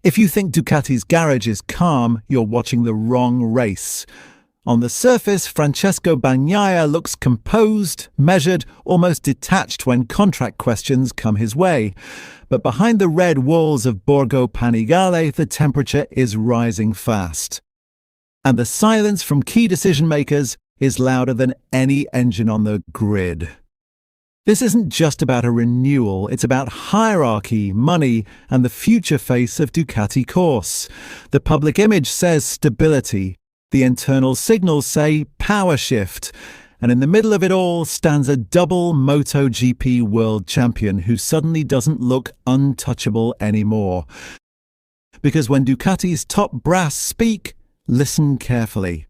If you think Ducati's garage is calm, you're watching the wrong race. On the surface, Francesco Bagnaia looks composed, measured, almost detached when contract questions come his way. But behind the red walls of Borgo Panigale, the temperature is rising fast. And the silence from key decision-makers is louder than any engine on the grid. This isn't just about a renewal, it's about hierarchy, money, and the future face of Ducati Corse. The public image says stability. The internal signals say power shift. And in the middle of it all stands a double MotoGP world champion who suddenly doesn't look untouchable anymore. Because when Ducati's top brass speak, listen carefully.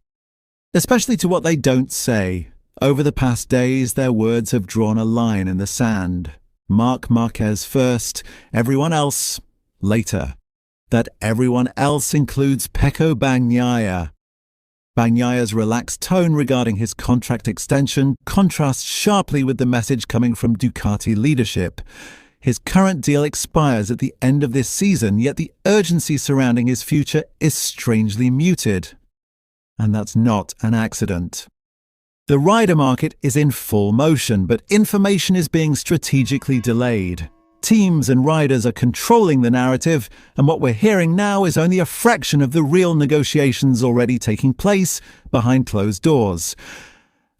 Especially to what they don't say. Over the past days, their words have drawn a line in the sand. Marquez first, everyone else later. That everyone else includes Pecco Bagnaia. Bagnaia's relaxed tone regarding his contract extension contrasts sharply with the message coming from Ducati leadership. His current deal expires at the end of this season, yet the urgency surrounding his future is strangely muted. And that's not an accident. The rider market is in full motion, but information is being strategically delayed. Teams and riders are controlling the narrative, and what we're hearing now is only a fraction of the real negotiations already taking place behind closed doors.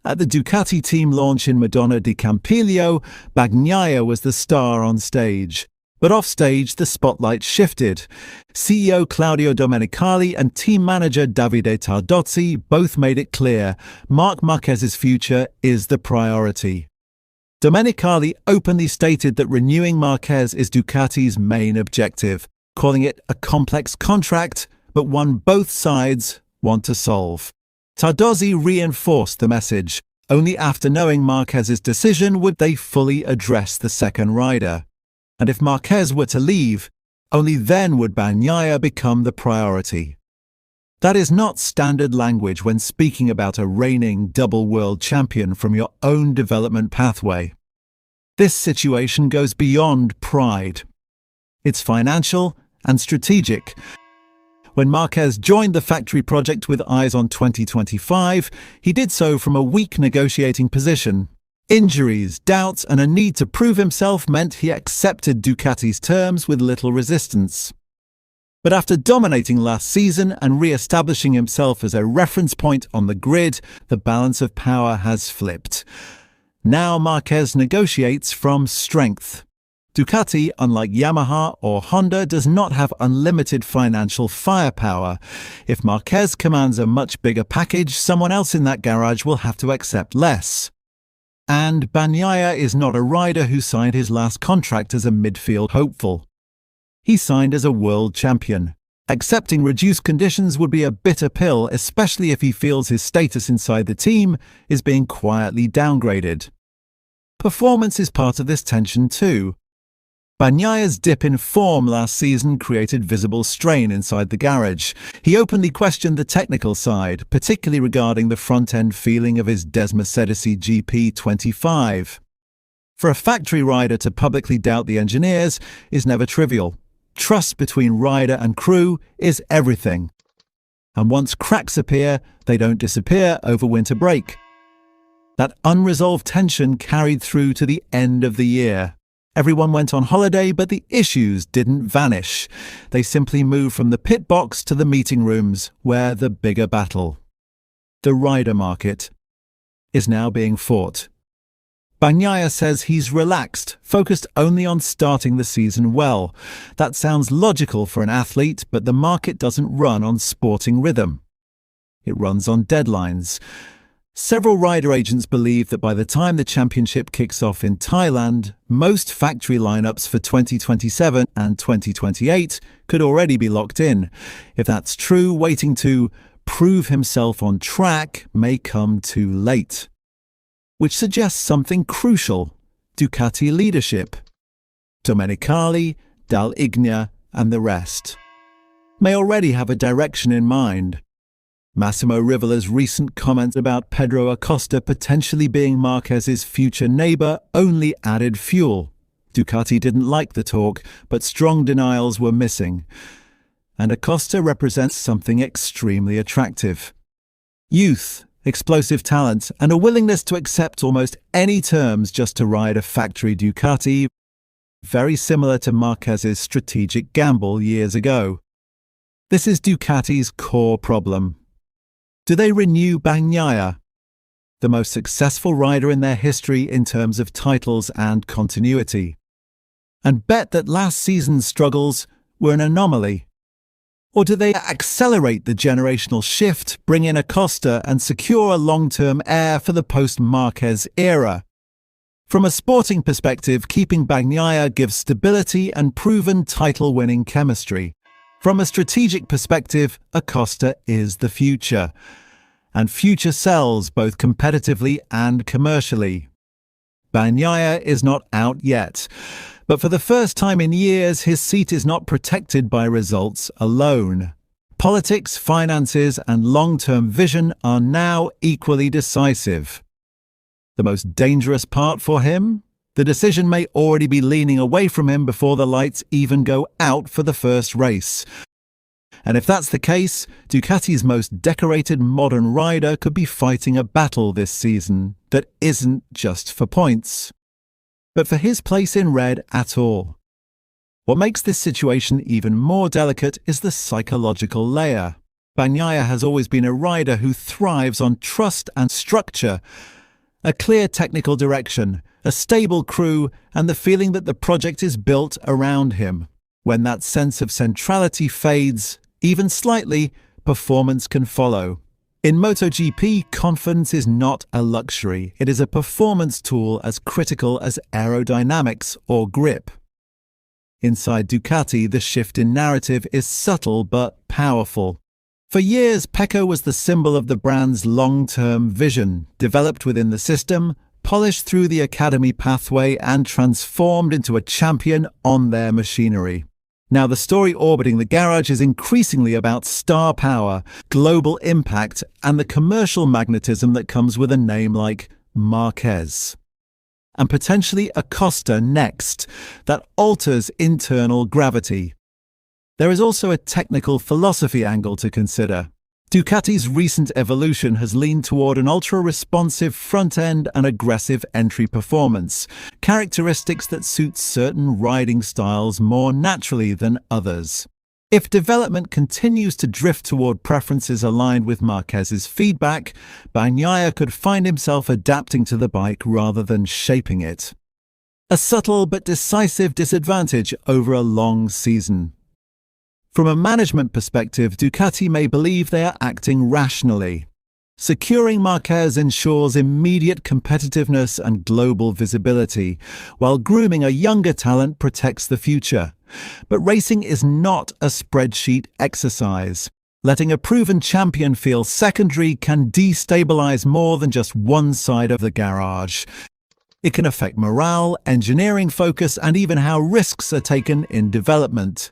At the Ducati team launch in Madonna di Campiglio, Bagnaia was the star on stage. But off-stage, the spotlight shifted. CEO Claudio Domenicali and team manager Davide Tardozzi both made it clear Marquez's future is the priority. Domenicali openly stated that renewing Marquez is Ducati's main objective, calling it a complex contract, but one both sides want to solve. Tardozzi reinforced the message. Only after knowing Marquez's decision would they fully address the second rider. And if Marquez were to leave, only then would Bagnaia become the priority. That is not standard language when speaking about a reigning double world champion from your own development pathway. This situation goes beyond pride. It's financial and strategic. When Marquez joined the factory project with eyes on 2025, he did so from a weak negotiating position. Injuries, doubts, and a need to prove himself meant he accepted Ducati's terms with little resistance. But after dominating last season and re-establishing himself as a reference point on the grid, the balance of power has flipped. Now Marquez negotiates from strength. Ducati, unlike Yamaha or Honda, does not have unlimited financial firepower. If Marquez commands a much bigger package, someone else in that garage will have to accept less. And Bagnaia is not a rider who signed his last contract as a midfield hopeful. He signed as a world champion. Accepting reduced conditions would be a bitter pill, especially if he feels his status inside the team is being quietly downgraded. Performance is part of this tension too. Bagnaia's dip in form last season created visible strain inside the garage. He openly questioned the technical side, particularly regarding the front-end feeling of his Mercedes GP25. For a factory rider to publicly doubt the engineers is never trivial. Trust between rider and crew is everything. And once cracks appear, they don't disappear over winter break. That unresolved tension carried through to the end of the year. Everyone went on holiday, but the issues didn't vanish. They simply moved from the pit box to the meeting rooms, where the bigger battle, the rider market, is now being fought. Bagnaia says he's relaxed, focused only on starting the season well. That sounds logical for an athlete, but the market doesn't run on sporting rhythm. It runs on deadlines. Several rider agents believe that by the time the championship kicks off in Thailand, most factory lineups for 2027 and 2028 could already be locked in. If that's true, waiting to prove himself on track may come too late. Which suggests something crucial: Ducati leadership. Domenicali, Dal Igna, and the rest may already have a direction in mind. Massimo Rivola's recent comments about Pedro Acosta potentially being Marquez's future neighbour only added fuel. Ducati didn't like the talk, but strong denials were missing. and Acosta represents something extremely attractive. Youth, explosive talent, and a willingness to accept almost any terms just to ride a factory Ducati, very similar to Marquez's strategic gamble years ago. This is Ducati's core problem. Do they renew Bagnaia, the most successful rider in their history in terms of titles and continuity, and bet that last season's struggles were an anomaly? Or do they accelerate the generational shift, bring in Acosta, and secure a long-term heir for the post-Marquez era? From a sporting perspective, keeping Bagnaia gives stability and proven title-winning chemistry. From a strategic perspective, Acosta is the future. And future sells both competitively and commercially. Bagnaia is not out yet, but for the first time in years, his seat is not protected by results alone. Politics, finances, and long-term vision are now equally decisive. The most dangerous part for him? The decision may already be leaning away from him before the lights even go out for the first race. And if that's the case, Ducati's most decorated modern rider could be fighting a battle this season that isn't just for points, but for his place in red at all. What makes this situation even more delicate is the psychological layer. Bagnaia has always been a rider who thrives on trust and structure, a clear technical direction, a stable crew, and the feeling that the project is built around him. When that sense of centrality fades, even slightly, performance can follow. In MotoGP, confidence is not a luxury. It is a performance tool as critical as aerodynamics or grip. Inside Ducati, the shift in narrative is subtle but powerful. For years, Pecco was the symbol of the brand's long-term vision, developed within the system, polished through the academy pathway, and transformed into a champion on their machinery. Now the story orbiting the garage is increasingly about star power, global impact, and the commercial magnetism that comes with a name like Marquez. And potentially Acosta next, that alters internal gravity. There is also a technical philosophy angle to consider. Ducati's recent evolution has leaned toward an ultra-responsive front-end and aggressive entry performance, characteristics that suit certain riding styles more naturally than others. If development continues to drift toward preferences aligned with Marquez's feedback, Bagnaia could find himself adapting to the bike rather than shaping it. A subtle but decisive disadvantage over a long season. From a management perspective, Ducati may believe they are acting rationally. Securing Marquez ensures immediate competitiveness and global visibility, while grooming a younger talent protects the future. But racing is not a spreadsheet exercise. Letting a proven champion feel secondary can destabilize more than just one side of the garage. It can affect morale, engineering focus, and even how risks are taken in development.